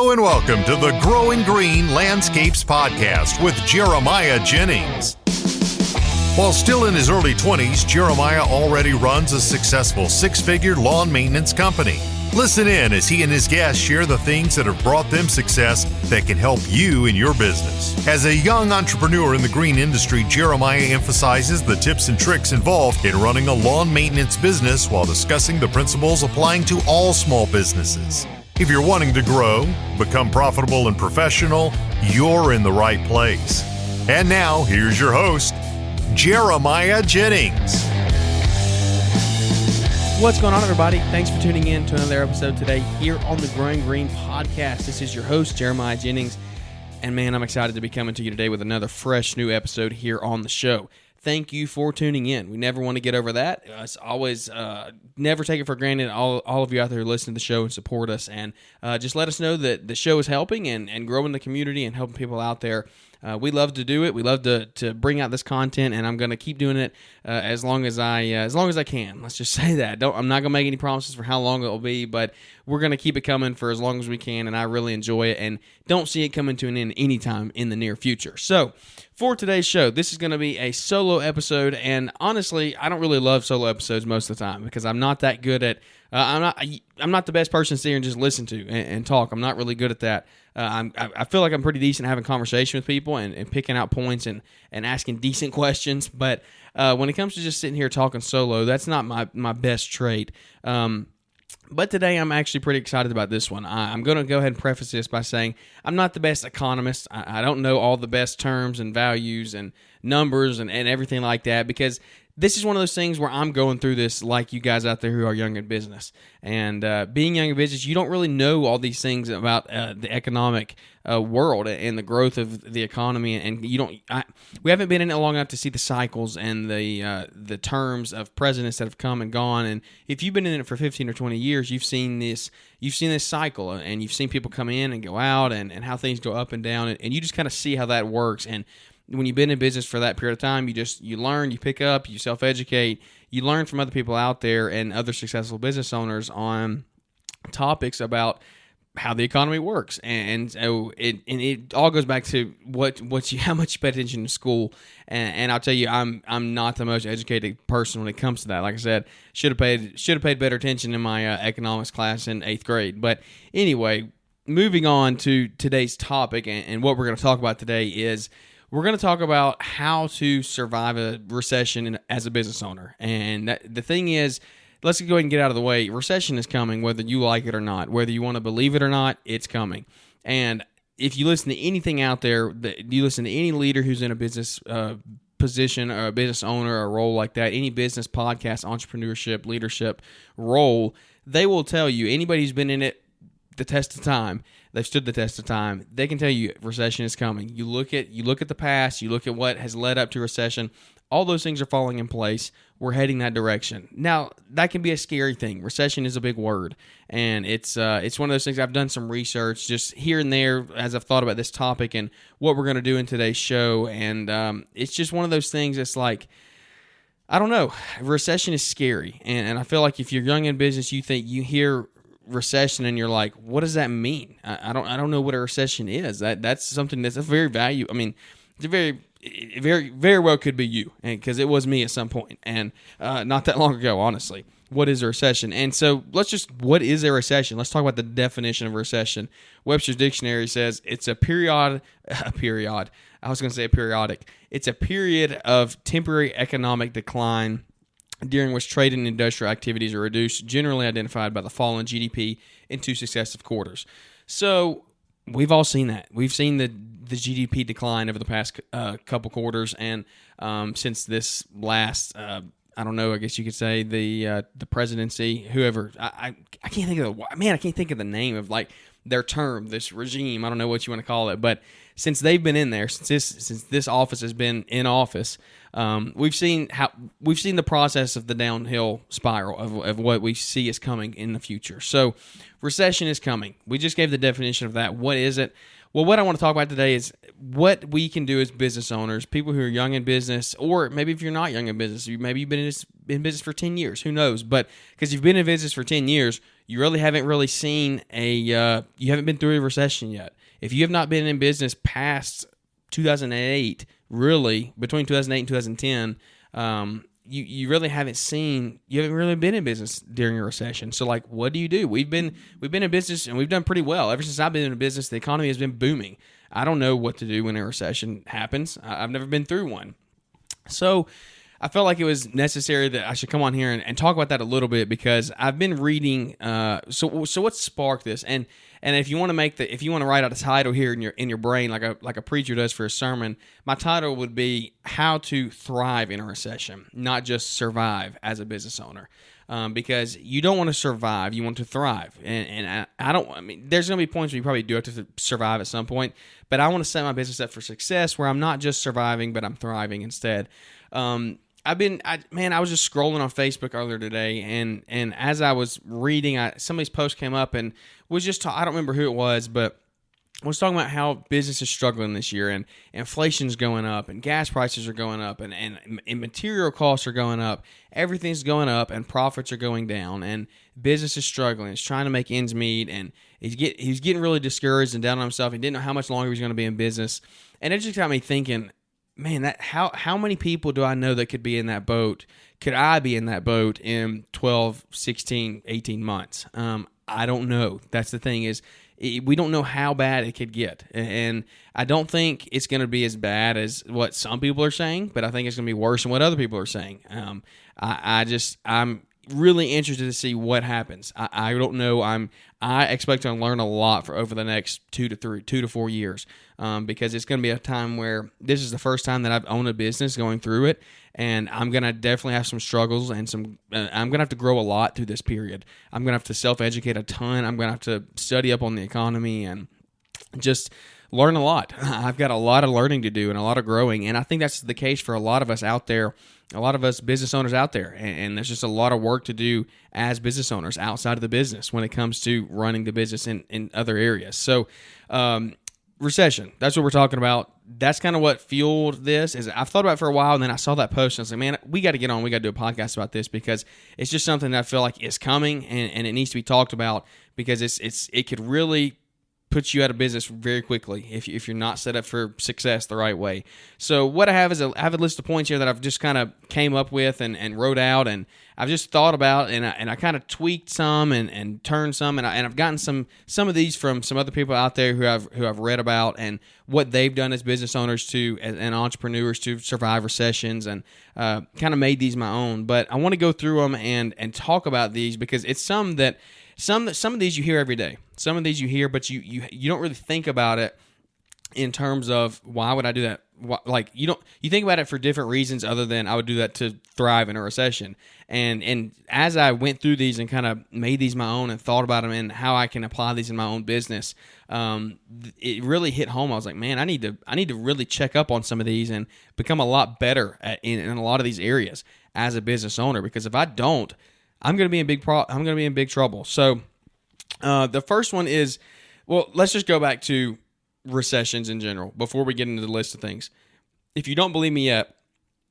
Hello and welcome to the Growing Green Landscapes Podcast with Jeremiah Jennings. While still in his early 20s, Jeremiah already runs a successful six-figure lawn maintenance company. Listen in as he and his guests share the things that have brought them success that can help you in your business. As a young entrepreneur in the green industry, Jeremiah emphasizes the tips and tricks involved in running a lawn maintenance business while discussing the principles applying to all small businesses. If you're wanting to grow, become profitable and professional, you're in the right place. And now, here's your host, Jeremiah Jennings. What's going on, everybody? Thanks for tuning in to another episode today here on the Growing Green Podcast. This is your host, Jeremiah Jennings, and man, I'm excited to be coming to you today with another fresh new episode here on the show. Thank you for tuning in. We never want to get over that. It's always never take it for granted. All of you out there who listen to the show and support us, and just let us know that the show is helping and growing the community and helping people out there. We love to do it. We love to bring out this content, and I'm going to keep doing it as long as I can. Let's just say that. I'm not going to make any promises for how long it will be, but we're going to keep it coming for as long as we can, and I really enjoy it and don't see it coming to an end anytime in the near future. So, for today's show, this is going to be a solo episode, and honestly, I don't really love solo episodes most of the time because I'm not that good at. I'm not the best person to sit here and just listen to and talk. I'm not really good at that. I feel like I'm pretty decent at having conversation with people and picking out points and asking decent questions. But when it comes to just sitting here talking solo, that's not my best trait. But today I'm actually pretty excited about this one. I'm going to go ahead and preface this by saying I'm not the best economist. I don't know all the best terms and values and numbers and everything like that, because this is one of those things where I'm going through this like you guys out there who are young in business. And being young in business, you don't really know all these things about the economic world and the growth of the economy. And we haven't been in it long enough to see the cycles and the terms of presidents that have come and gone. And if you've been in it for 15 or 20 years, you've seen this cycle, and you've seen people come in and go out and how things go up and down. And you just kind of see how that works. And when you've been in business for that period of time, you learn, you pick up, you self-educate, you learn from other people out there and other successful business owners on topics about how the economy works. And so it all goes back to how much you pay attention in school. And I'll tell you, I'm not the most educated person when it comes to that. Like I said, should have paid better attention in my economics class in 8th grade. But anyway, moving on to today's topic, and what we're going to talk about today is we're going to talk about how to survive a recession as a business owner. And the thing is, let's go ahead and get out of the way. Recession is coming, whether you like it or not. Whether you want to believe it or not, it's coming. And if you listen to anything out there, you listen to any leader who's in a business position or a business owner or a role like that, any business, podcast, entrepreneurship, leadership role, they will tell you, anybody who's been in it the test of time, they've stood the test of time, they can tell you recession is coming. You look at the past, you look at what has led up to recession, all those things are falling in place. We're heading that direction. Now, that can be a scary thing. Recession is a big word, and it's one of those things. I've done some research just here and there as I've thought about this topic and what we're going to do in today's show, and it's just one of those things that's like, I don't know, recession is scary, and I feel like if you're young in business, you hear recession and you're like, what does that mean? I don't know what a recession is. That's something that's a very value. I mean, it's a very, very well could be you, because it was me at some point, and not that long ago, honestly. What is a recession? And so what is a recession? Let's talk about the definition of recession. Webster's Dictionary says it's a period. I was going to say a periodic. It's a period of temporary economic decline during which trade and industrial activities are reduced, generally identified by the fall in GDP in 2 successive quarters. So we've all seen that. We've seen the GDP decline over the past couple quarters, and since this last, I don't know, I guess you could say the presidency, whoever. I can't think of I can't think of the name of like their term, this regime. I don't know what you want to call it, but since they've been in there, since this office has been in office, we've seen the process of the downhill spiral of what we see is coming in the future. So recession is coming. We just gave the definition of that. What is it? Well, what I want to talk about today is what we can do as business owners, people who are young in business, or maybe if you're not young in business, maybe you've been in business for 10 years, who knows? But because you've been in business for 10 years, you really haven't seen you haven't been through a recession yet. If you have not been in business past 2008, really, between 2008 and 2010, you really you haven't really been in business during a recession. So like, what do? We've been in business and we've done pretty well. Ever since I've been in business, the economy has been booming. I don't know what to do when a recession happens. I've never been through one. So I felt like it was necessary that I should come on here and talk about that a little bit, because I've been reading. So what sparked this? And if you want to write out a title here in your brain, like a preacher does for a sermon, my title would be "How to Thrive in a Recession," not just survive as a business owner. Because you don't want to survive, you want to thrive. And I mean, there's going to be points where you probably do have to survive at some point, but I want to set my business up for success where I'm not just surviving, but I'm thriving instead. I was just scrolling on Facebook earlier today, and as I was reading, somebody's post came up and was just I don't remember who it was, but was talking about how business is struggling this year, and inflation's going up, and gas prices are going up, and material costs are going up. Everything's going up, and profits are going down, and business is struggling. It's trying to make ends meet, and he's getting really discouraged and down on himself. He didn't know how much longer he was going to be in business, and it just got me thinking, man, how many people do I know that could be in that boat? Could I be in that boat in 12, 16, 18 months? I don't know. That's the thing is, we don't know how bad it could get. And I don't think it's going to be as bad as what some people are saying, but I think it's going to be worse than what other people are saying. I'm really interested to see what happens. I don't know. I expect to learn a lot over the next 2 to 4 years, because it's going to be a time where this is the first time that I've owned a business going through it, and I'm going to definitely have some struggles and I'm going to have to grow a lot through this period. I'm going to have to self-educate a ton. I'm going to have to study up on the economy and just learn a lot. I've got a lot of learning to do and a lot of growing, and I think that's the case for a lot of us out there, a lot of us business owners out there, and there's just a lot of work to do as business owners outside of the business when it comes to running the business in other areas. So, recession, that's what we're talking about. That's kind of what fueled this. Is I've thought about it for a while, and then I saw that post, and I was like, man, we got to get on. We got to do a podcast about this, because it's just something that I feel like is coming, and it needs to be talked about, because it could really puts you out of business very quickly if you're not set up for success the right way. So what I have is I have a list of points here that I've just kind of came up with and wrote out, and I've just thought about, and I kind of tweaked some and turned some, and I've gotten some of these from some other people out there who I've read about and what they've done as business owners and entrepreneurs to survive recessions, and kind of made these my own. But I want to go through them and talk about these, because it's some of these you hear every day. Some of these you hear, but you don't really think about it in terms of, why would I do that? Like, you think about it for different reasons other than I would do that to thrive in a recession. And as I went through these and kind of made these my own and thought about them and how I can apply these in my own business, it really hit home. I was like, man, I need to really check up on some of these and become a lot better in a lot of these areas as a business owner, because if I don't, I'm going to be in big trouble. So the first one is, well, let's just go back to recessions in general before we get into the list of things. If you don't believe me yet,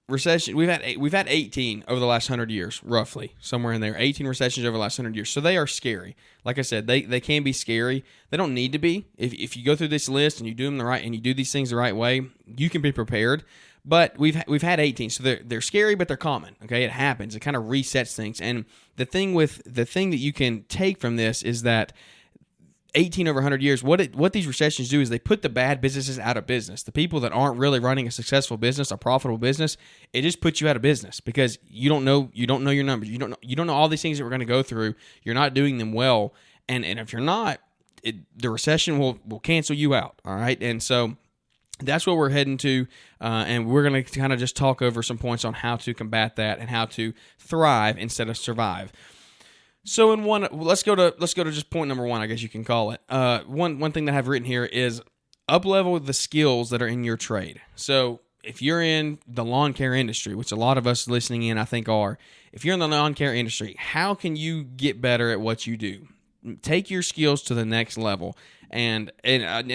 recession, we've had 18 over the last 100 years, roughly, somewhere in there. 18 recessions over the last 100 years. So they are scary. Like I said, they can be scary. They don't need to be. If you go through this list and you do them and you do these things the right way, you can be prepared. But we've had 18, so they're scary, but they're common. Okay, it happens. It kind of resets things. And the thing that you can take from this is that 18 over 100 years, what these recessions do is they put the bad businesses out of business. The people that aren't really running a successful business, a profitable business, it just puts you out of business, because you don't know your numbers. You don't know all these things that we're going to go through. You're not doing them well, and if you're not, the recession will cancel you out. All right, and so that's what we're heading to, and we're going to kind of just talk over some points on how to combat that and how to thrive instead of survive. So let's go to just point number one, I guess you can call it. One thing that I have written here is up-level the skills that are in your trade. So if you're in the lawn care industry, which a lot of us listening in I think are, if you're in the lawn care industry, how can you get better at what you do? take your skills to the next level, and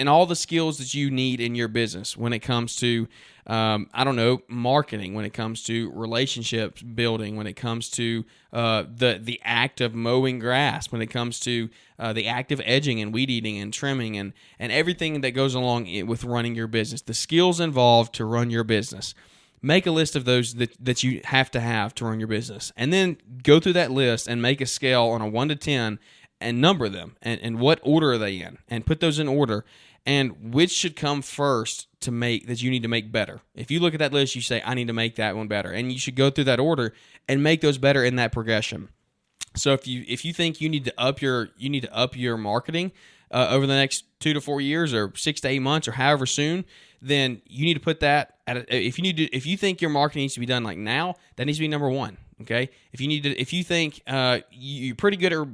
all the skills that you need in your business when it comes to marketing, when it comes to relationships building, when it comes to the act of mowing grass, when it comes to the act of edging and weed eating and trimming and everything that goes along with running your business, the skills involved to run your business. Make a list of those that you have to run your business, and then go through that list and make a scale on a 1 to 10 and number them, and what order are they in, and put those in order, and which should come first that you need to make better. If you look at that list, you say, I need to make that one better, and you should go through that order and make those better in that progression. So if you think you need to up your marketing over the next 2 to 4 years, or 6 to 8 months, or however soon, then you need to put that if you think your marketing needs to be done like now, that needs to be number one. Okay, if you think you're pretty good at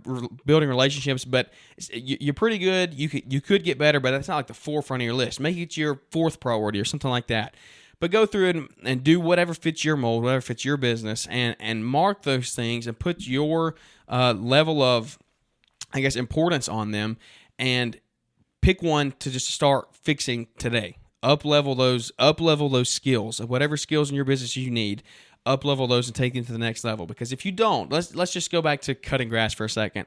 building relationships, but you're pretty good, you could get better, but that's not like the forefront of your list. Make it your 4th priority or something like that. But go through it and do whatever fits your mold, whatever fits your business, and mark those things and put your level of, I guess, importance on them, and pick one to just start fixing today. Up level those skills of whatever skills in your business you need. Up level those and take them to the next level. Because if you don't, let's just go back to cutting grass for a second.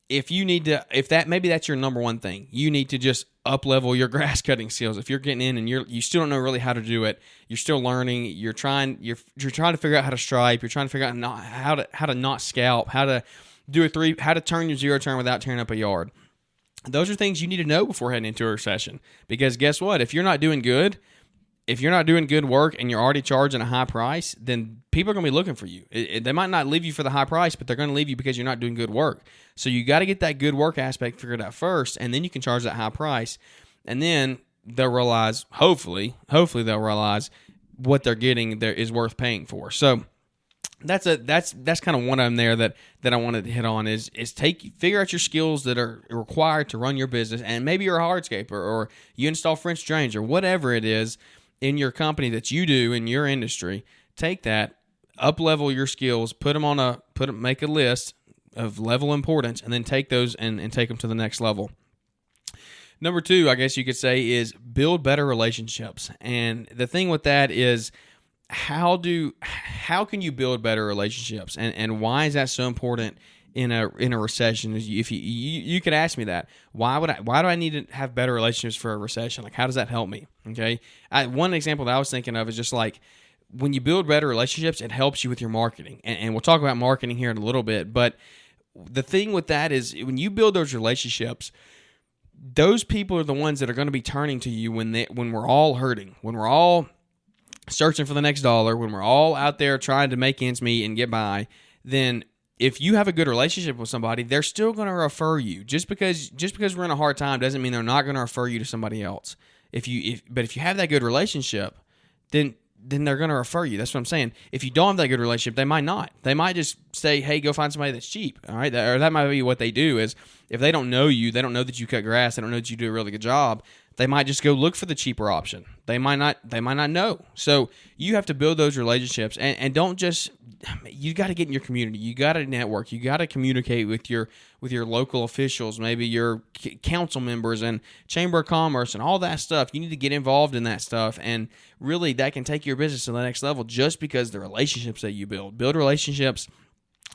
Maybe that's your number one thing, you need to just up level your grass cutting skills. If you're getting in and you still don't know really how to do it, you're still learning. You're trying to figure out how to stripe. You're trying to figure out how to not scalp, how to how to turn your zero turn without tearing up a yard. Those are things you need to know before heading into a recession. Because guess what? If you're not doing good work and you're already charging a high price, then people are going to be looking for you. They might not leave you for the high price, but they're going to leave you because you're not doing good work. So you got to get that good work aspect figured out first, and then you can charge that high price. And then they'll realize, hopefully they'll realize what they're getting there is worth paying for. So that's kind of one of them there that I wanted to hit on is figure out your skills that are required to run your business. And maybe you're a hardscaper, or you install French drains, or whatever it is in your company that you do in your industry. Take that, up level your skills, make a list of level importance, and then take those and take them to the next level. Number 2, I guess you could say, is build better relationships. And the thing with that is, how can you build better relationships, and why is that so important in a recession? If you could ask me that, why do I need to have better relationships for a recession? Like, how does that help me? Okay, one example that I was thinking of is just like, when you build better relationships, it helps you with your marketing, and we'll talk about marketing here in a little bit. But the thing with that is, when you build those relationships, those people are the ones that are going to be turning to you when we're all hurting, when we're all searching for the next dollar, when we're all out there trying to make ends meet and get by. Then if you have a good relationship with somebody, they're still going to refer you. Just because we're in a hard time doesn't mean they're not going to refer you to somebody else. But if you have that good relationship, then they're going to refer you. That's what I'm saying. If you don't have that good relationship, they might not. They might just say, hey, go find somebody that's cheap. All right. Or that might be what they do, is if they don't know you, they don't know that you cut grass, they don't know that you do a really good job, they might just go look for the cheaper option. They might not know. So you have to build those relationships, and don't just, you got to get in your community. You got to network. You got to communicate with your local officials, maybe your council members and Chamber of Commerce and all that stuff. You need to get involved in that stuff, and really that can take your business to the next level just because the relationships that you build. Build relationships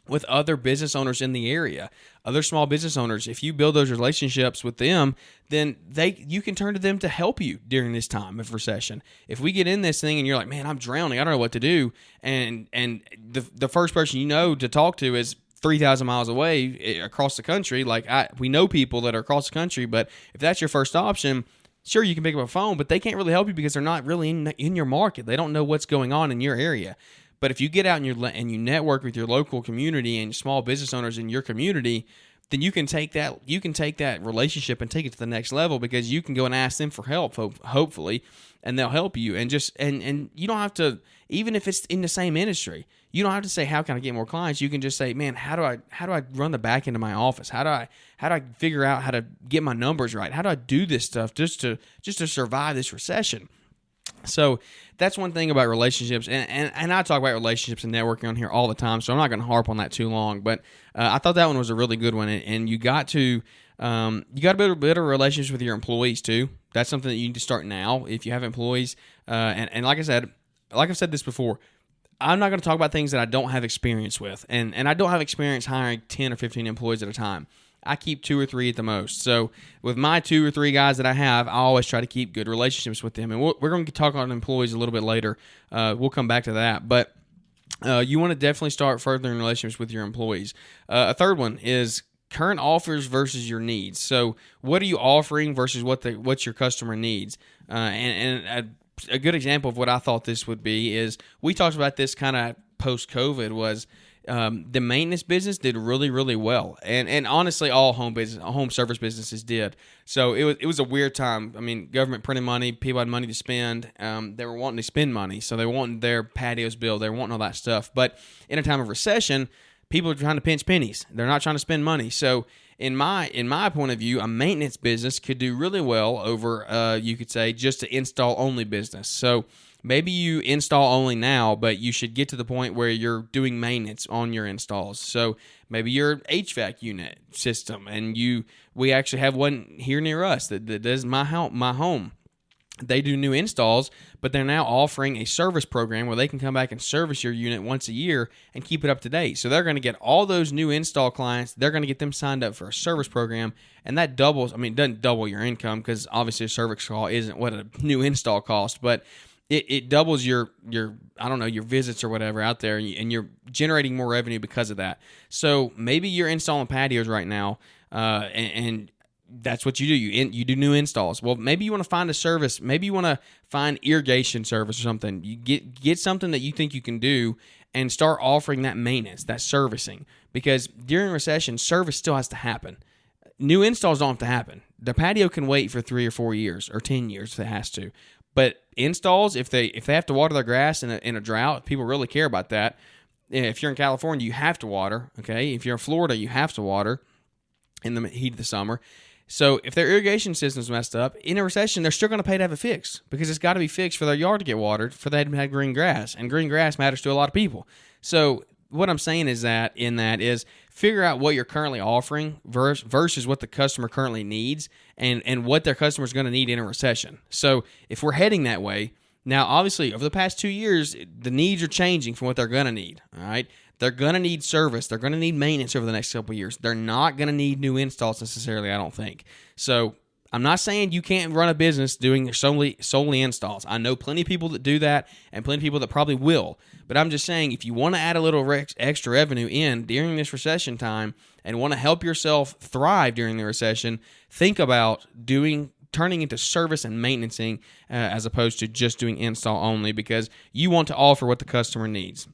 with other business owners in the area, other small business owners. If you build those relationships with them, then you can turn to them to help you during this time of recession. If we get in this thing and you're like, man, I'm drowning, I don't know what to do, and the first person you know to talk to is 3,000 miles away across the country, we know people that are across the country, but if that's your first option, sure, you can pick up a phone, but they can't really help you because they're not really in your market. They don't know what's going on in your area. But if you get out and you network with your local community and small business owners in your community, then you can take that relationship and take it to the next level, because you can go and ask them for help, hopefully, and they'll help you. And you don't have to, even if it's in the same industry, you don't have to say, how can I get more clients? You can just say, man, how do I run the back end of my office? How do I figure out how to get my numbers right? How do I do this stuff just to survive this recession? So that's one thing about relationships, and I talk about relationships and networking on here all the time, so I'm not going to harp on that too long. But I thought that one was a really good one, and you got to build a better relationship with your employees too. That's something that you need to start now if you have employees. And like I've said this before, I'm not going to talk about things that I don't have experience with, and I don't have experience hiring 10 or 15 employees at a time. I keep 2 or 3 at the most. So with my 2 or 3 guys that I have, I always try to keep good relationships with them. And we're going to talk on employees a little bit later. We'll come back to that. But you want to definitely start furthering relationships with your employees. A third one is current offers versus your needs. So what are you offering versus what your customer needs? And a good example of what I thought this would be is we talked about this kind of post-COVID was the maintenance business did really, really well, and honestly, all home service businesses did. So it was a weird time. I mean, government printed money, people had money to spend. They were wanting to spend money, so they wanted their patios built, they were wanting all that stuff. But in a time of recession, people are trying to pinch pennies. They're not trying to spend money. So in my point of view, a maintenance business could do really well over you could say just an install only business. So maybe you install only now, but you should get to the point where you're doing maintenance on your installs. So maybe your HVAC unit system, and we actually have one here near us that does my home. They do new installs, but they're now offering a service program where they can come back and service your unit once a year and keep it up to date. So they're going to get all those new install clients. They're going to get them signed up for a service program, and that doubles. I mean, it doesn't double your income because obviously a service call isn't what a new install costs, but it doubles your I don't know, your visits or whatever out there, and you're generating more revenue because of that. So maybe you're installing patios right now, and that's what you do. You do new installs. Well, maybe you want to find a service. Maybe you want to find irrigation service or something. You get something that you think you can do and start offering that maintenance, that servicing. Because during recession, service still has to happen. New installs don't have to happen. The patio can wait for 3 or 4 years or 10 years if it has to. But installs, if they have to water their grass in a drought, people really care about that. If you're in California, you have to water. Okay, if you're in Florida, you have to water in the heat of the summer. So if their irrigation system's messed up, in a recession, they're still going to pay to have it fixed because it's got to be fixed for their yard to get watered, for them to have green grass. And green grass matters to a lot of people. So what I'm saying is is figure out what you're currently offering versus what the customer currently needs and what their customer is going to need in a recession. So if we're heading that way, now obviously over the past 2 years, the needs are changing from what they're going to need, all right? They're going to need service. They're going to need maintenance over the next couple of years. They're not going to need new installs necessarily, I don't think. So I'm not saying you can't run a business doing solely installs. I know plenty of people that do that and plenty of people that probably will. But I'm just saying if you want to add a little extra revenue in during this recession time and want to help yourself thrive during the recession, think about turning into service and maintaining as opposed to just doing install only, because you want to offer what the customer needs.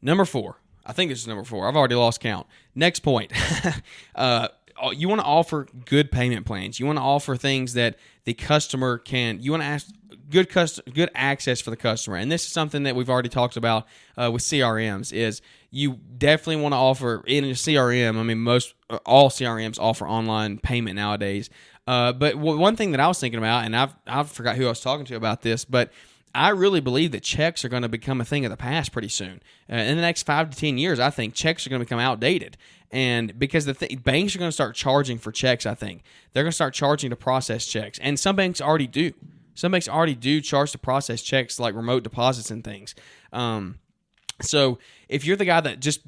Number 4. I think this is number 4. I've already lost count. Next point. You want to offer good payment plans. You want to offer things that the customer you want to ask good access for the customer. And this is something that we've already talked about with CRMs is you definitely want to offer in a CRM. I mean, all CRMs offer online payment nowadays. But one thing that I was thinking about, and I forgot who I was talking to about this, but I really believe that checks are going to become a thing of the past pretty soon. In the next 5 to 10 years, I think checks are going to become outdated. And because banks are going to start charging for checks, I think. They're going to start charging to process checks. And some banks already do. Some banks already do charge to process checks like remote deposits and things. So if you're the guy that just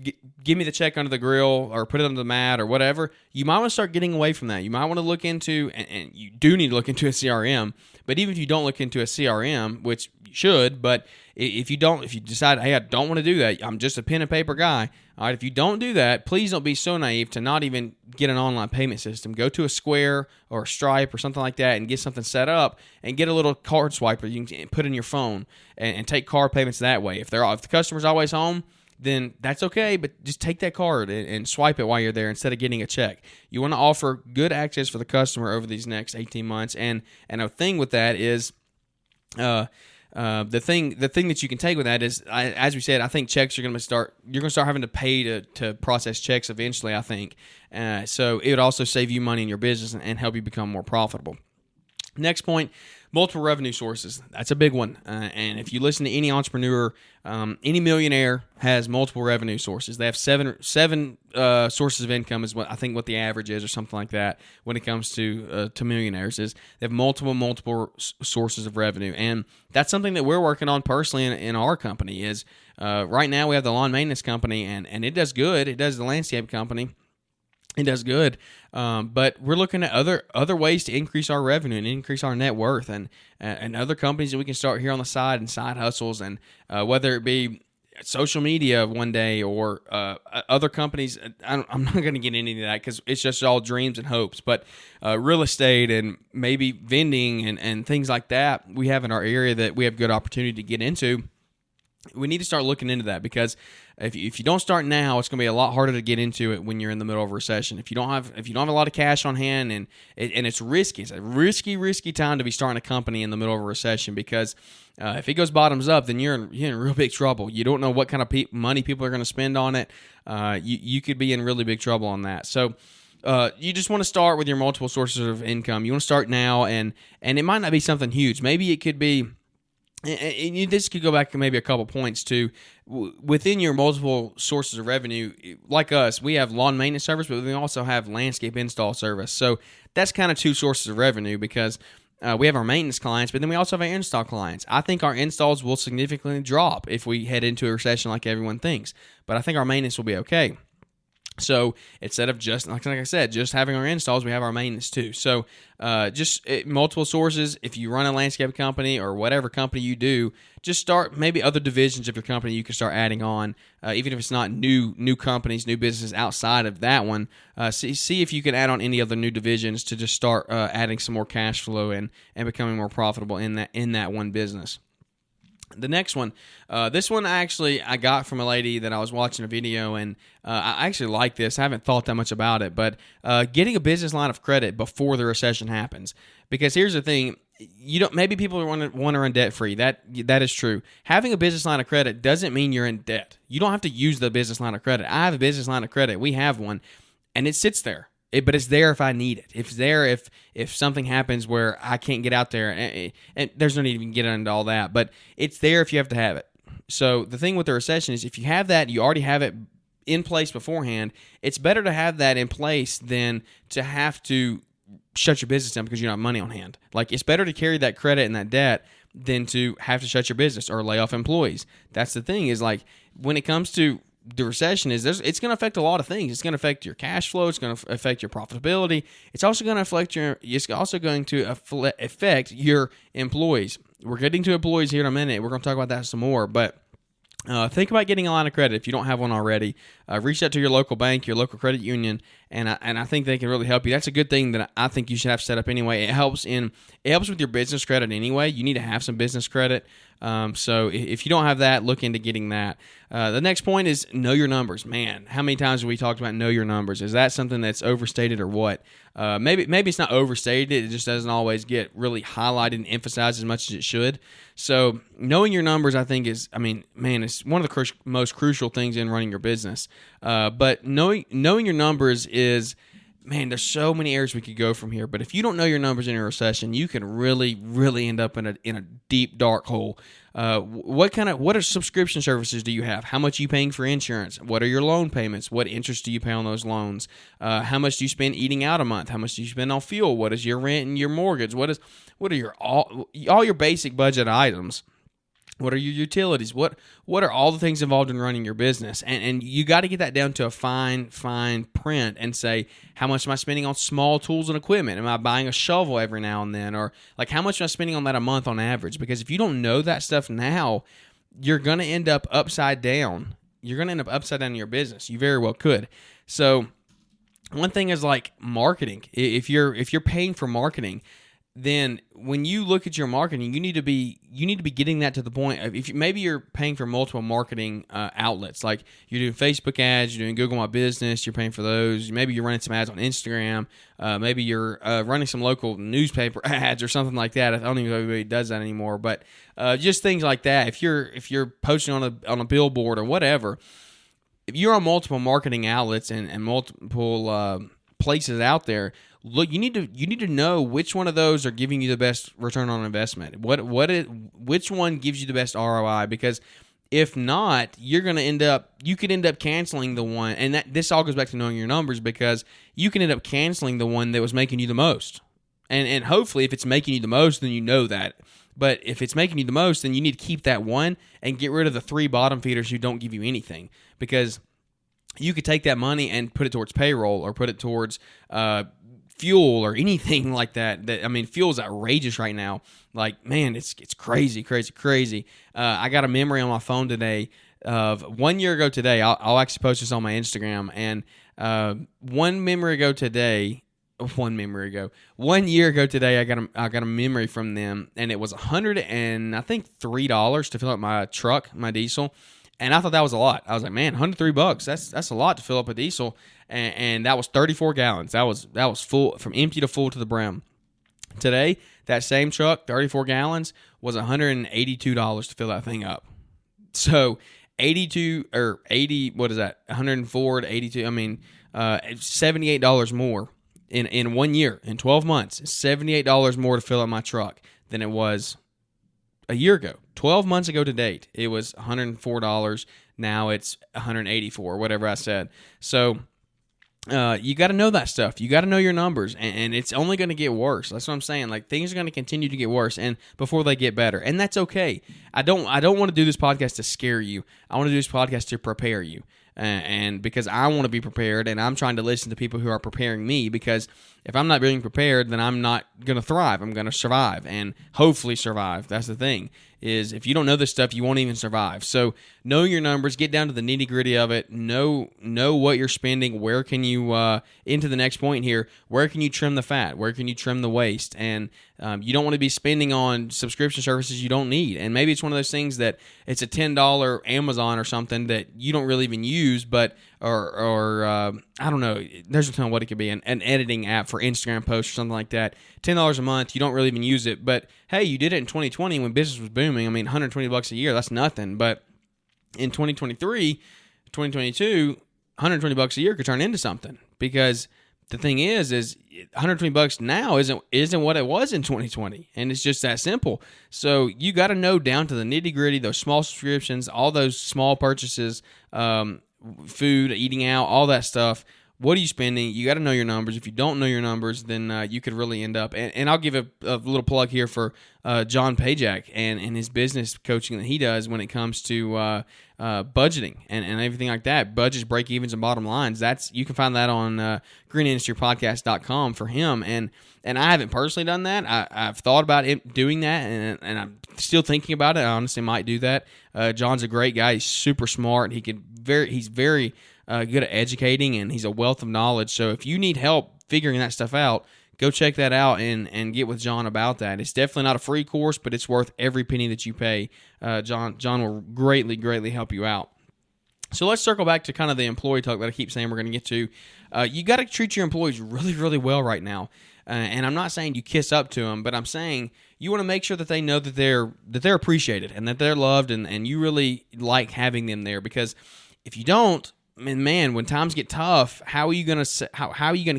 give me the check under the grill or put it under the mat or whatever, you might want to start getting away from that. You might want to look into, and you do need to look into a CRM, but even if you don't look into a CRM, which you should, but if you decide, hey, I don't want to do that, I'm just a pen and paper guy, all right, if you don't do that, please don't be so naive to not even get an online payment system. Go to a Square or a Stripe or something like that and get something set up and get a little card swiper you can put in your phone and take card payments that way. If the customer's always home, then that's okay, but just take that card and swipe it while you're there instead of getting a check. You want to offer good access for the customer over these next 18 months, and a thing with that is the thing that you can take with that is, as we said, I think checks you're going to start having to pay to process checks eventually, I think. So it would also save you money in your business and help you become more profitable. Next point, multiple revenue sources. That's a big one. And if you listen to any entrepreneur, any millionaire has multiple revenue sources. They have seven sources of income is what I think what the average is, or something like that. When it comes to millionaires, is they have multiple sources of revenue, and that's something that we're working on personally in our company. Is right now we have the lawn maintenance company, and it does good. It does the landscape company. It does good, but we're looking at other ways to increase our revenue and increase our net worth, and other companies that we can start here on the side, and side hustles, and whether it be social media one day or other companies. I'm not going to get into that because it's just all dreams and hopes, but real estate and maybe vending and things like that we have in our area that we have good opportunity to get into. We need to start looking into that, because if you don't start now, it's going to be a lot harder to get into it when you're in the middle of a recession. If you don't have a lot of cash on hand, and it's risky. It's a risky time to be starting a company in the middle of a recession, because if it goes bottoms up, then you're in real big trouble. You don't know what kind of money people are going to spend on it. You could be in really big trouble on that. So you just want to start with your multiple sources of income. You want to start now, and it might not be something huge. Maybe it could be. And this could go back maybe a couple points too. Within your multiple sources of revenue, like us, we have lawn maintenance service, but we also have landscape install service. So that's kind of two sources of revenue, because we have our maintenance clients, but then we also have our install clients. I think our installs will significantly drop if we head into a recession like everyone thinks, but I think our maintenance will be okay. So instead of just, like I said, just having our installs, we have our maintenance too. So multiple sources. If you run a landscape company or whatever company you do, just start maybe other divisions of your company you can start adding on, even if it's not new companies, new businesses outside of that one. See if you can add on any other new divisions to just start adding some more cash flow and becoming more profitable in that one business. The next one, this one I got from a lady that I was watching a video, and I actually like this. I haven't thought that much about it, but getting a business line of credit before the recession happens. Because here's the thing, maybe people want to run debt free. That is true. Having a business line of credit doesn't mean you're in debt. You don't have to use the business line of credit. I have a business line of credit. We have one, and it sits there. But it's there if I need it. It's there if something happens where I can't get out there, and there's no need to even get into all that. But it's there if you have to have it. So the thing with the recession is, if you have that, you already have it in place beforehand. It's better to have that in place than to have to shut your business down because you don't have money on hand. Like, it's better to carry that credit and that debt than to have to shut your business or lay off employees. That's the thing, is like, when it comes to the recession, it's going to affect a lot of things. It's going to affect your cash flow. It's going to affect your profitability. It's also going to affect your employees. We're getting to employees here in a minute. We're going to talk about that some more, but think about getting a line of credit if you don't have one already. Reach out to your local bank, your local credit union, and I think they can really help you. That's a good thing that I think you should have set up anyway. It helps with your business credit anyway. You need to have some business credit. So if you don't have that, look into getting that. The next point is know your numbers. Man, how many times have we talked about know your numbers? Is that something that's overstated or what? Maybe it's not overstated. It just doesn't always get really highlighted and emphasized as much as it should. So knowing your numbers, I think it's one of the most crucial things in running your business. But knowing your numbers is, man, there's so many areas we could go from here. But if you don't know your numbers in a recession, you can really, really end up in a deep, dark hole. What are subscription services do you have? How much are you paying for insurance? What are your loan payments? What interest do you pay on those loans? How much do you spend eating out a month? How much do you spend on fuel? What is your rent and your mortgage? What are your all your basic budget items? What are your utilities? What are all the things involved in running your business? And you got to get that down to a fine print and say, how much am I spending on small tools and equipment? Am I buying a shovel every now and then? Or like, how much am I spending on that a month on average? Because if you don't know that stuff now, you're going to end up upside down. You're going to end up upside down in your business. You very well could. So one thing is like marketing. If you're paying for marketing, then when you look at your marketing, you need to be getting that to the point of, maybe you're paying for multiple marketing outlets, like you're doing Facebook ads, you're doing Google My Business, you're paying for those. Maybe you're running some ads on Instagram. Maybe you're running some local newspaper ads or something like that. I don't even know if anybody does that anymore, but just things like that. If you're posting on a billboard or whatever, if you're on multiple marketing outlets and multiple places out there, look, you need to know which one of those are giving you the best return on investment. Which one gives you the best ROI? Because if not, you could end up canceling the one, and this all goes back to knowing your numbers, because you can end up canceling the one that was making you the most. And hopefully, if it's making you the most, then you know that. But if it's making you the most, then you need to keep that one and get rid of the 3 bottom feeders who don't give you anything, because you could take that money and put it towards payroll or put it towards fuel or anything like that. Fuel is outrageous right now. Like, man, it's crazy. I got a memory on my phone today of 1 year ago today. I'll actually post this on my Instagram. And 1 year ago today, I got a memory from them, and it was $103 to fill up my truck, my diesel. And I thought that was a lot. I was like, man, $103. That's a lot to fill up a diesel. And that was 34 gallons. That was full, from empty to full to the brim. Today, that same truck, 34 gallons, was $182 to fill that thing up. So 82 or 80, what is that? 104 to 82. $78 more in 1 year, in 12 months. $78 more to fill up my truck than it was a year ago. 12 months ago to date, it was $104. Now it's $184, whatever I said. So you got to know that stuff. You got to know your numbers, and it's only going to get worse. That's what I'm saying. Like, things are going to continue to get worse, and before they get better, and that's okay. I don't want to do this podcast to scare you. I want to do this podcast to prepare you, and because I want to be prepared, and I'm trying to listen to people who are preparing me. Because if I'm not being prepared, then I'm not going to thrive. I'm going to survive, and hopefully survive. That's the thing. Is if you don't know this stuff, you won't even survive. So know your numbers, get down to the nitty gritty of it, know what you're spending, where can you, into the next point here, where can you trim the fat, where can you trim the waste, and you don't want to be spending on subscription services you don't need. And maybe it's one of those things that it's a $10 Amazon or something that you don't really even use, but or I don't know, there's a ton of what it could be, an editing app for Instagram posts or something like that. $10 a month, you don't really even use it, but hey, you did it in 2020 when business was booming. $120 a year, that's nothing. But in 2023, 2022, $120 a year could turn into something, because the thing is $120 now isn't what it was in 2020, and it's just that simple. So you got to know down to the nitty gritty, those small subscriptions, all those small purchases, food, eating out, all that stuff. What are you spending? You got to know your numbers. If you don't know your numbers, then you could really end up. And I'll give a little plug here for John Pajak and his business coaching that he does when it comes to budgeting and everything like that. Budgets, break evens, and bottom lines. You can find that on greenindustrypodcast.com for him. And I haven't personally done that. I've thought about doing that, and I'm still thinking about it. I honestly might do that. John's a great guy. He's super smart. He's very good at educating, and he's a wealth of knowledge. So if you need help figuring that stuff out, go check that out and get with John about that. It's definitely not a free course, but it's worth every penny that you pay. John will greatly help you out. So let's circle back to kind of the employee talk that I keep saying we're going to get to. You got to treat your employees really well right now. And I'm not saying you kiss up to them, but I'm saying you want to make sure that they know that they're appreciated and that they're loved, and you really like having them there. Because if you don't, man, when times get tough, how are you gonna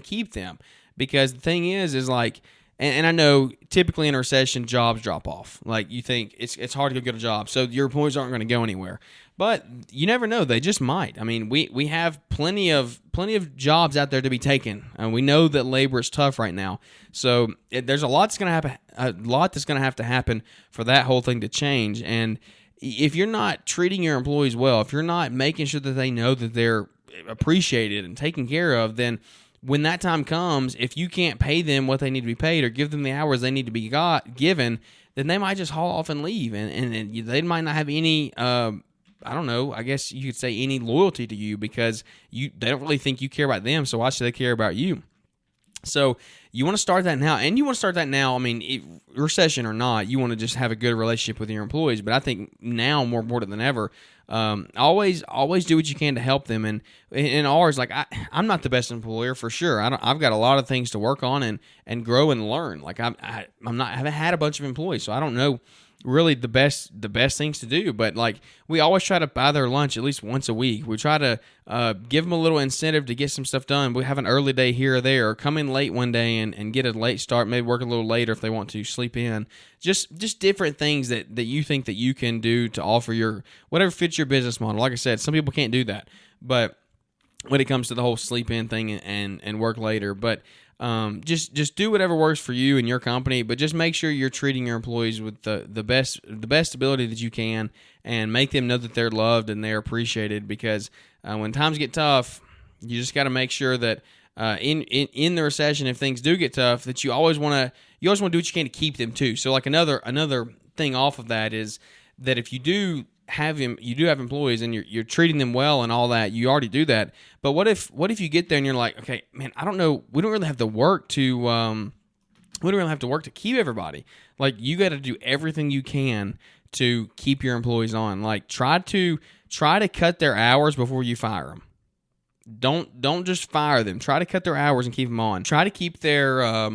keep them? Because the thing is like, and I know typically in a recession, jobs drop off. Like, you think it's hard to go get a job, so your employees aren't going to go anywhere. But you never know; they just might. We have plenty of jobs out there to be taken, and we know that labor is tough right now. So there's a lot that's going to happen. A lot that's going to have to happen for that whole thing to change. And if you're not treating your employees well, if you're not making sure that they know that they're appreciated and taken care of, then when that time comes, if you can't pay them what they need to be paid or give them the hours they need to be given, then they might just haul off and leave, and they might not have any, I don't know, I guess you could say any loyalty to you, because they don't really think you care about them, so why should they care about you? So you want to start that now, and you want to start that now. Recession or not, you want to just have a good relationship with your employees. But I think now more important than ever, always do what you can to help them. And in ours, like I'm not the best employer for sure. I've got a lot of things to work on and grow and learn. Like I haven't had a bunch of employees, so I don't know really the best things to do. But like, we always try to buy their lunch at least once a week. We try to give them a little incentive to get some stuff done. We have an early day here or there, or come in late one day and get a late start, maybe work a little later if they want to sleep in. Just different things that you think that you can do to offer your whatever fits your business model. Like I said, some people can't do that, but when it comes to the whole sleep in thing and work later, but just do whatever works for you and your company, but just make sure you're treating your employees with the best ability that you can, and make them know that they're loved and they're appreciated. Because when times get tough, you just got to make sure that in the recession, if things do get tough, that you always want to do what you can to keep them too. So like another thing off of that is that if you do have employees and you're treating them well and all that, you already do that. But what if you get there and you're like, okay, man, I don't know, we don't really have to work to keep everybody. Like, you got to do everything you can to keep your employees on. Like, try to cut their hours before you fire them. Don't just fire them. Try to cut their hours and keep them on. Try to keep their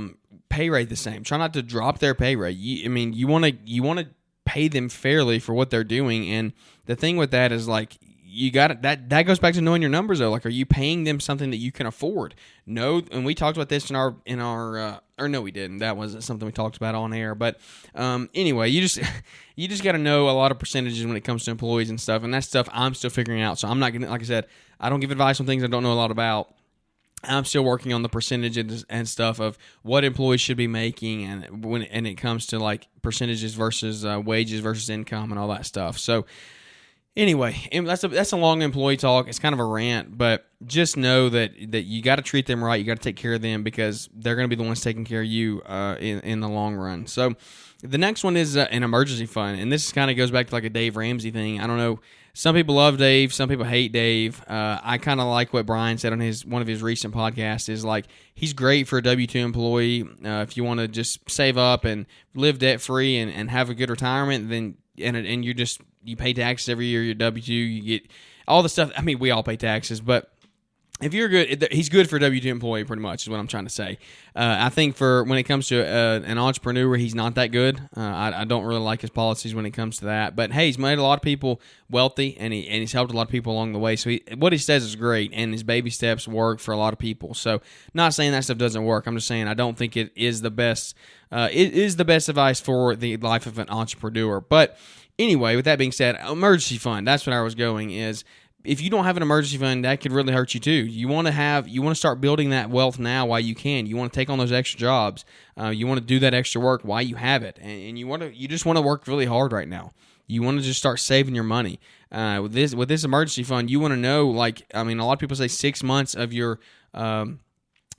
pay rate the same. Try not to drop their pay rate. You want to pay them fairly for what they're doing. And the thing with that is, like, you got that goes back to knowing your numbers though. Like, are you paying them something that you can afford? No. And we talked about this or no, we didn't. That wasn't something we talked about on air. But anyway, you just got to know a lot of percentages when it comes to employees and stuff. And that stuff I'm still figuring out. So I'm not gonna, like I said, I don't give advice on things I don't know a lot about. I'm still working on the percentages and stuff of what employees should be making, and when it comes to like percentages versus wages versus income and all that stuff. So anyway, that's a long employee talk. It's kind of a rant, but just know that you got to treat them right. You got to take care of them, because they're going to be the ones taking care of you in the long run. So the next one is an emergency fund, and this kind of goes back to like a Dave Ramsey thing. I don't know. Some people love Dave. Some people hate Dave. I kind of like what Brian said on one of his recent podcasts. Is like, he's great for a W-2 employee. If you want to just save up and live debt free and have a good retirement, then and you pay taxes every year. Your W-2, you get all the stuff. I mean, we all pay taxes, but if you're good, he's good for a W-2 employee, pretty much is what I'm trying to say. I think for when it comes to an entrepreneur, he's not that good. I don't really like his policies when it comes to that. But hey, he's made a lot of people wealthy, and he's helped a lot of people along the way. So what he says is great, and his baby steps work for a lot of people. So not saying that stuff doesn't work. I'm just saying I don't think it is the best. It is the best advice for the life of an entrepreneur. But anyway, with that being said, emergency fund. That's what I was going is. If you don't have an emergency fund, that could really hurt you too. You want to start building that wealth now while you can. You want to take on those extra jobs. You want to do that extra work while you have it, and you just want to work really hard right now. You want to just start saving your money. With this emergency fund, you want to know, like, I mean, a lot of people say 6 months of your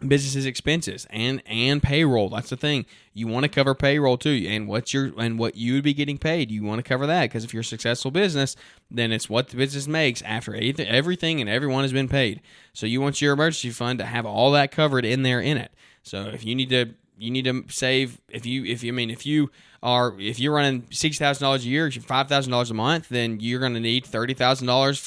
business's expenses and payroll. That's the thing. You want to cover payroll too, and what you would be getting paid. You want to cover that, because if you're a successful business, then it's what the business makes after everything and everyone has been paid. So you want your emergency fund to have all that covered in it. So if you need to save, if you're running $6,000 a year, $5,000 a month, then you're going to need $30,000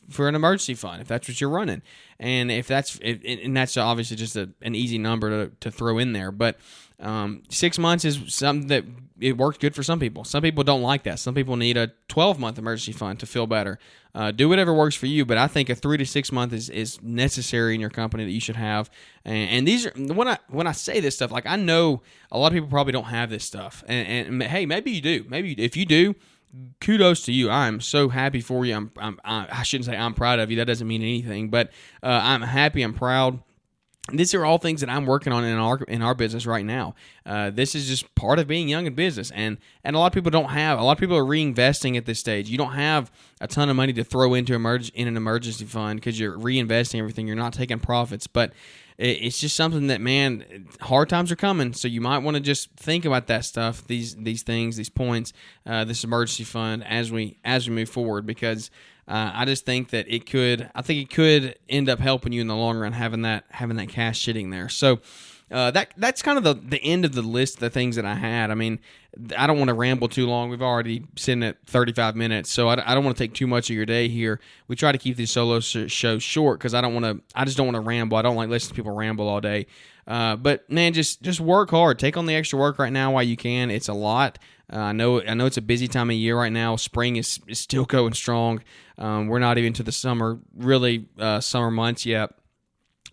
for an emergency fund if that's what you're running. And that's obviously just an easy number to throw in there. But 6 months is something that it works good for some people. Some people don't like that. Some people need a 12-month emergency fund to feel better. Do whatever works for you, but I think a 3 to 6 month is necessary in your company that you should have. And these are when I say this stuff, like, I know a lot of people probably don't have this stuff. And hey, maybe you do. If you do, kudos to you. I'm so happy for you. I shouldn't say I'm proud of you. That doesn't mean anything. But I'm happy. I'm proud. These are all things that I'm working on in our business right now. This is just part of being young in business, and a lot of people don't have. A lot of people are reinvesting at this stage. You don't have a ton of money to throw into in an emergency fund because you're reinvesting everything. You're not taking profits, but it's just something that, man, hard times are coming, so you might want to just think about that stuff, these things, these points, this emergency fund as we move forward, because I just think that it could end up helping you in the long run, having that cash sitting there. So that's kind of the end of the list of the things that I had. I mean, I don't want to ramble too long. We've already sitting at 35 minutes, so I don't want to take too much of your day here. We try to keep these solo shows short because I just don't want to ramble. I don't like listening to people ramble all day. But man, just work hard. Take on the extra work right now while you can. It's a lot. I know it's a busy time of year right now. Spring is still going strong. We're not even to the summer months yet.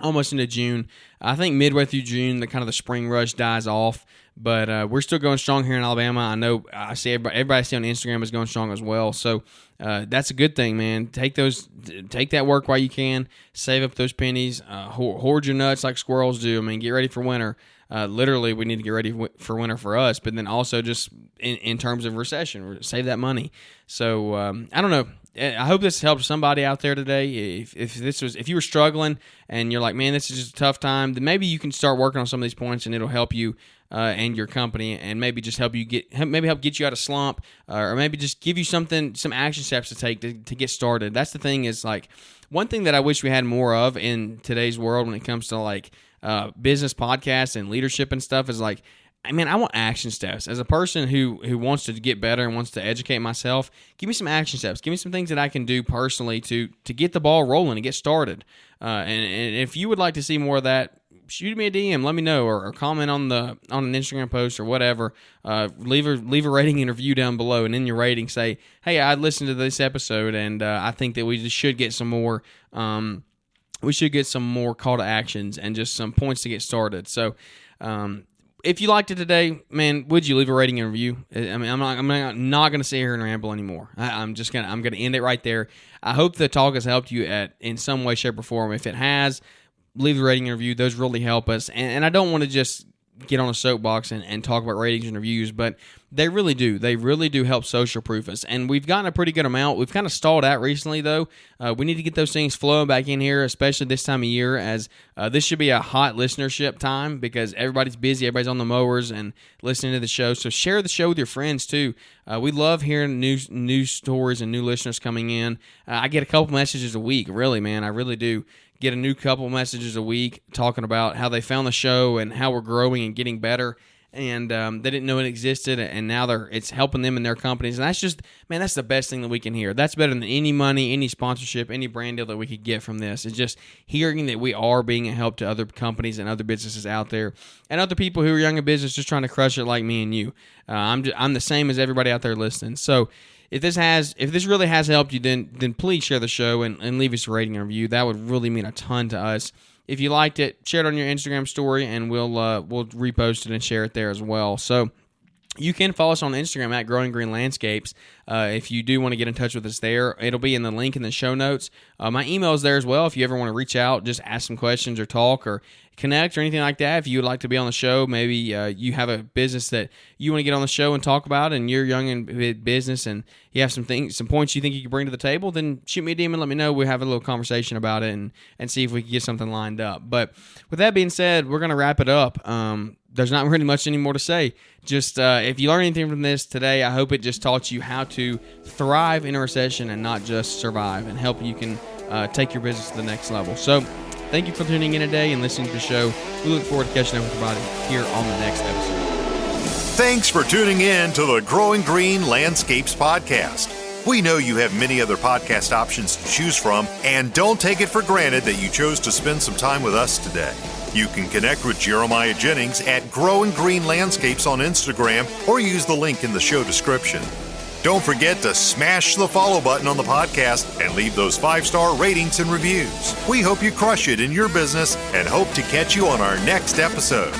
Almost into June. I think midway through June, the spring rush dies off. But we're still going strong here in Alabama. I know I see everybody I see on Instagram is going strong as well. So that's a good thing, man. Take that work while you can. Save up those pennies. Hoard your nuts like squirrels do. I mean, get ready for winter. Literally, we need to get ready for winter for us. But then also just in terms of recession, save that money. So I don't know. I hope this helps somebody out there today. If you were struggling and you're like, man, this is just a tough time, then maybe you can start working on some of these points and it'll help you and your company, and maybe just help get you out of slump, or maybe just give you some action steps to take to get started. That's the thing, is like one thing that I wish we had more of in today's world when it comes to business podcasts and leadership and stuff is like, I want action steps. As a person who wants to get better and wants to educate myself, give me some action steps. Give me some things that I can do personally to get the ball rolling and get started. And if you would like to see more of that, shoot me a DM. Let me know, or comment on an Instagram post or whatever. Leave a rating and review down below, and in your rating say, hey, I listened to this episode, and I think that we just should get some more. We should get some more call to actions and just some points to get started. So. If you liked it today, man, would you leave a rating and review? I'm not going to sit here and ramble anymore. I'm going to end it right there. I hope the talk has helped you in some way, shape, or form. If it has, leave a rating and review. Those really help us. And I don't want to just get on a soapbox and talk about ratings and reviews, but they really do. They really do help social proof us. And we've gotten a pretty good amount. We've kind of stalled out recently, though. We need to get those things flowing back in here, especially this time of year, as this should be a hot listenership time because everybody's busy. Everybody's on the mowers and listening to the show. So share the show with your friends, too. We love hearing news stories and new listeners coming in. I get a couple messages a week, really, man. I really do. Get a new couple messages a week talking about how they found the show and how we're growing and getting better, and they didn't know it existed, and now it's helping them in their companies. And that's just, man, that's the best thing that we can hear. That's better than any money, any sponsorship, any brand deal that we could get from this. It's just hearing that we are being a help to other companies and other businesses out there, and other people who are young in business just trying to crush it like me and you. I'm the same as everybody out there listening. So if this really has helped you, then please share the show and leave us a rating and review. That would really mean a ton to us. If you liked it, share it on your Instagram story, and we'll repost it and share it there as well. So you can follow us on Instagram at Growing Green Landscapes. If you do want to get in touch with us there, it'll be in the link in the show notes. My email is there as well. If you ever want to reach out, just ask some questions or talk or connect or anything like that. If you would like to be on the show, maybe you have a business that you want to get on the show and talk about, and you're young in business and you have some points you think you can bring to the table, then shoot me a DM and let me know. We'll have a little conversation about it and see if we can get something lined up. But with that being said, we're going to wrap it up. There's not really much anymore to say. Just if you learned anything from this today, I hope it just taught you how to thrive in a recession and not just survive, and help you can take your business to the next level. So thank you for tuning in today and listening to the show. We look forward to catching up with everybody here on the next episode. Thanks for tuning in to the Growing Green Landscapes podcast. We know you have many other podcast options to choose from, and don't take it for granted that you chose to spend some time with us today. You can connect with Jeremiah Jennings at Growing Green Landscapes on Instagram, or use the link in the show description. Don't forget to smash the follow button on the podcast and leave those 5-star ratings and reviews. We hope you crush it in your business and hope to catch you on our next episode.